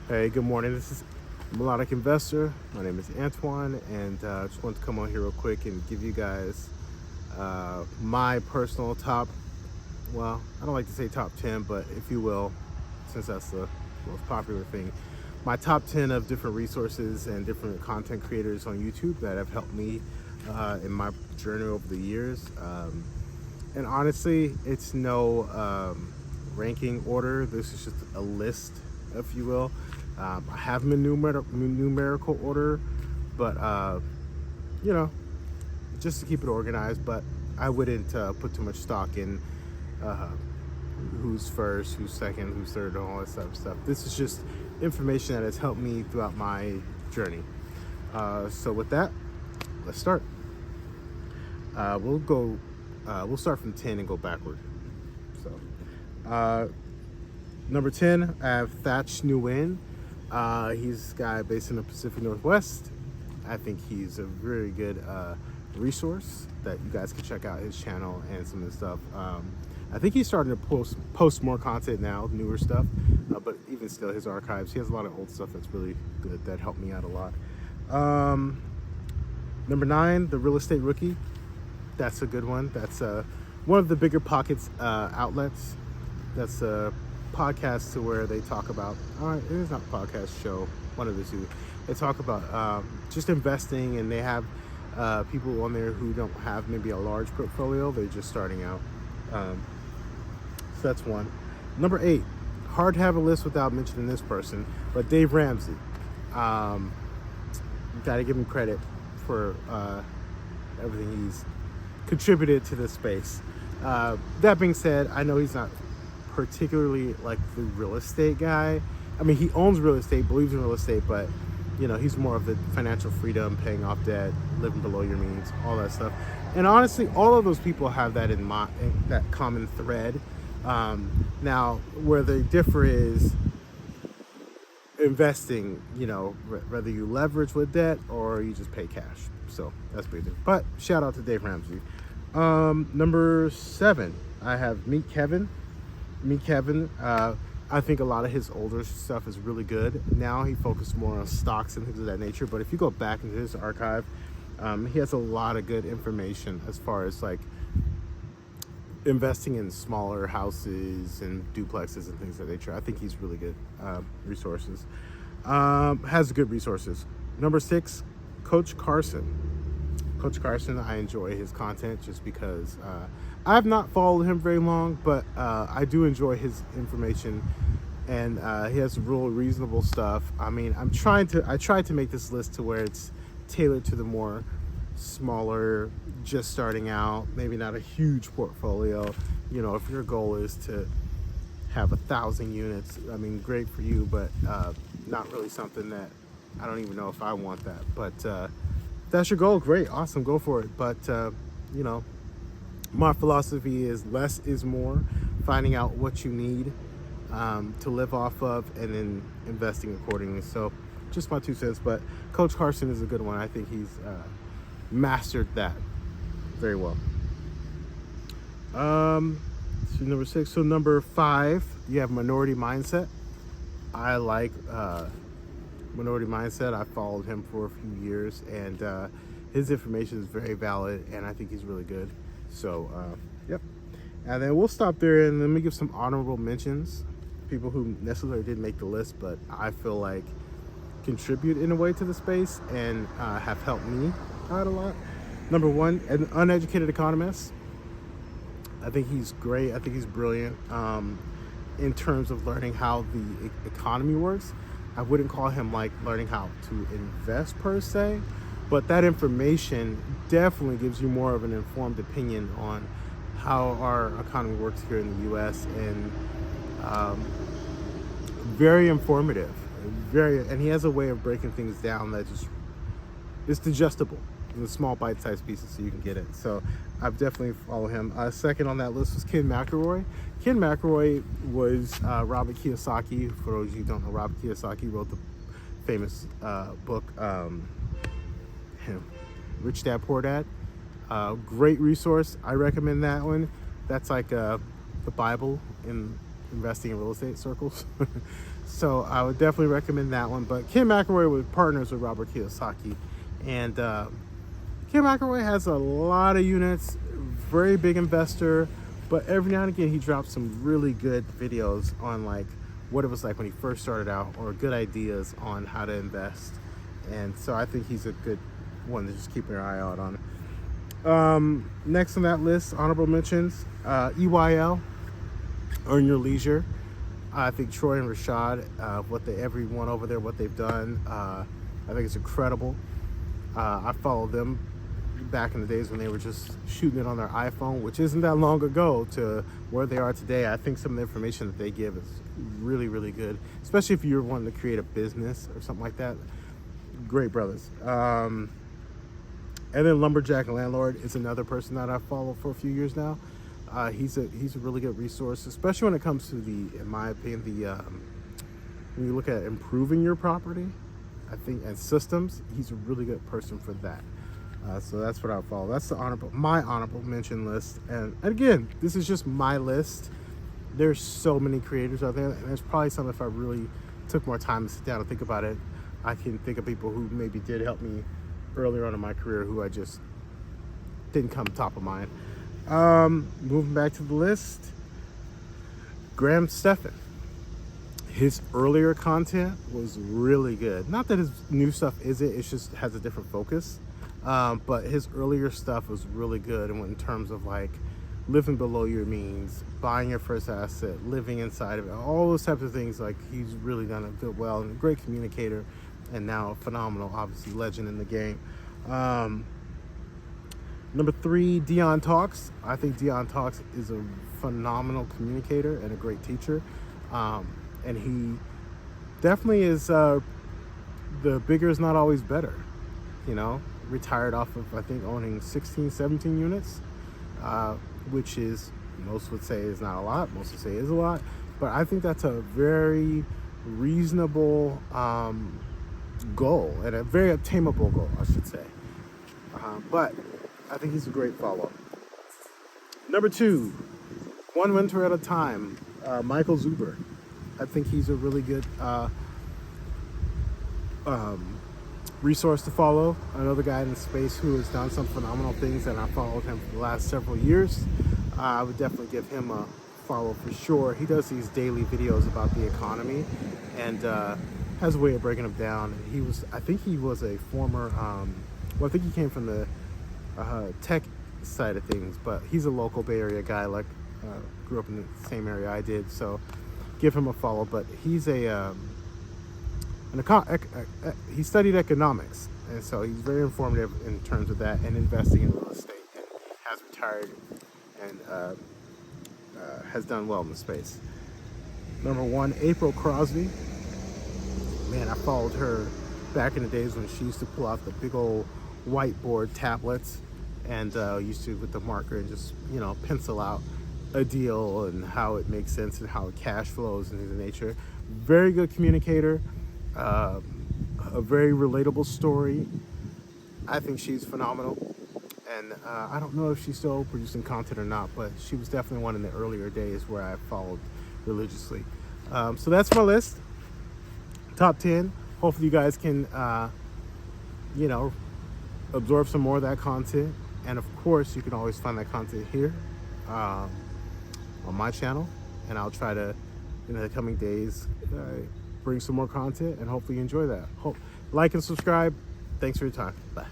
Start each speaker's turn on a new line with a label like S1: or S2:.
S1: Hey, good morning. This is Melodicinvestor. My name is Antoine, and just wanted to come on here real quick and give you guys my personal top. Well, I don't like to say top 10, but if you will, since that's the most popular thing, my top 10 of different resources and different content creators on YouTube that have helped me in my journey over the years. And honestly, it's no ranking order. This is just a list, if you will. I have them in numerical order, but you know, just to keep it organized. But I wouldn't put too much stock in who's first, who's second, who's third, and all that stuff. This is just information that has helped me throughout my journey. So with that, let's start. We'll start from 10 and go backward. So, number 10, I have Thatch Nguyen. He's a guy based in the Pacific Northwest. I think he's a very good resource that you guys can check out his channel and some of the stuff. I think he's starting to post more content now, newer stuff, but even still, his archives, he has a lot of old stuff that's really good that helped me out a lot. Number 9, The Real Estate Rookie. That's a good one. That's one of the bigger pockets outlets. That's a podcast to where they talk about, it is not a podcast show, one of the two. They talk about just investing, and they have people on there who don't have maybe a large portfolio. They're just starting out. So that's one. Number 8, hard to have a list without mentioning this person, but Dave Ramsey. Got to give him credit for everything he's contributed to this space. That being said, I know he's not particularly like the real estate guy. I mean, he owns real estate, believes in real estate, but you know, he's more of the financial freedom, paying off debt, living below your means, all that stuff. And honestly, all of those people have that in mind, that common thread. Now, where they differ is investing, you know, whether you leverage with debt or you just pay cash. So that's pretty different. But shout out to Dave Ramsey. Number 7, I have Meet Kevin. I think a lot of his older stuff is really good. Now he focused more on stocks and things of that nature. But if you go back into his archive, he has a lot of good information as far as like investing in smaller houses and duplexes and things of that nature. I think he's really good resources. Has good resources. Number 6, Coach Carson. Coach Carson, I enjoy his content just because I have not followed him very long, but I do enjoy his information, and he has real reasonable stuff. I mean, I tried to make this list to where it's tailored to the more smaller, just starting out, maybe not a huge portfolio. You know, if your goal is to have 1,000 units, I mean, great for you, but not really something that I don't even know if I want that. But that's your goal, great, awesome, go for it. But you know, my philosophy is less is more, finding out what you need to live off of, and then investing accordingly. So just my 2 cents, but Coach Carson is a good one. I think he's mastered that very well. So number 6. So number 5, you have Minority Mindset. I like Minority Mindset. I followed him for a few years, and his information is very valid, and I think he's really good. So yep. And then we'll stop there, and let me give some honorable mentions, people who necessarily didn't make the list, but I feel like contribute in a way to the space and have helped me out a lot. Number 1, an uneducated economist. I think he's great. I think he's brilliant in terms of learning how the economy works. I wouldn't call him like learning how to invest per se, but that information definitely gives you more of an informed opinion on how our economy works here in the U.S. and very informative. And he has a way of breaking things down that just is digestible in small bite-sized pieces so you can get it. So I've definitely followed him. Second on that list was Ken McElroy. Ken McElroy was Robert Kiyosaki. For those of you who don't know, Robert Kiyosaki wrote the famous book, Rich Dad, Poor Dad. Great resource. I recommend that one. That's like the Bible in investing in real estate circles. So I would definitely recommend that one. But Ken McElroy was partners with Robert Kiyosaki, and Ken McElroy has a lot of units, very big investor, but every now and again he drops some really good videos on like what it was like when he first started out, or good ideas on how to invest. And so I think he's a good one to just keep your eye out on. Next on that list, honorable mentions, EYL, Earn Your Leisure. I think Troy and Rashad, everyone over there, what they've done, I think it's incredible. I followed them back in the days when they were just shooting it on their iPhone, which isn't that long ago, to where they are today. I think some of the information that they give is really, really good, especially if you're wanting to create a business or something like that. Great brothers. And then Lumberjack Landlord is another person that I've followed for a few years now. He's a really good resource, especially when it comes to in my opinion, when you look at improving your property, I think, and systems, he's a really good person for that. So that's what I follow. That's my honorable mention list. And again, this is just my list. There's so many creators out there, and there's probably some, if I really took more time to sit down and think about it, I can think of people who maybe did help me earlier on in my career who I just didn't come top of mind. Moving back to the list, Graham Stephan. His earlier content was really good. Not that his new stuff isn't, it just has a different focus. But his earlier stuff was really good, and in terms of like living below your means, buying your first asset, living inside of it, all those types of things. Like, he's really done it good, well, and a great communicator, and now a phenomenal, obviously, legend in the game. Number 3, Dion Talks. I think Dion Talks is a phenomenal communicator and a great teacher. And he definitely is, the bigger is not always better, you know. Retired off of, I think, owning 16, 17 units, which is, most would say is not a lot, most would say is a lot, but I think that's a very reasonable goal, and a very attainable goal, I should say. But I think he's a great follow-up. Number 2, One Winter at a Time, Michael Zuber. I think he's a really good resource to follow. Another guy in the space who has done some phenomenal things, and I followed him for the last several years. I would definitely give him a follow for sure. He does these daily videos about the economy, and has a way of breaking them down. I think he was a former, I think he came from the tech side of things, but he's a local Bay Area guy, like grew up in the same area I did, so give him a follow. But he's he studied economics, and so he's very informative in terms of that, and investing in real estate, and has retired and has done well in the space. Number 1, April Crosby. Man, I followed her back in the days when she used to pull out the big old whiteboard tablets, and used to, with the marker, and just, you know, pencil out a deal and how it makes sense and how it cash flows and things of nature. Very good communicator, a very relatable story. I think she's phenomenal, and I don't know if she's still producing content or not, but she was definitely one in the earlier days where I followed religiously. So that's my list, top 10. Hopefully you guys can you know, absorb some more of that content, and of course you can always find that content here on my channel, and I'll try to, in the coming days, bring some more content, and hopefully you enjoy that. Like and subscribe. Thanks for your time. Bye.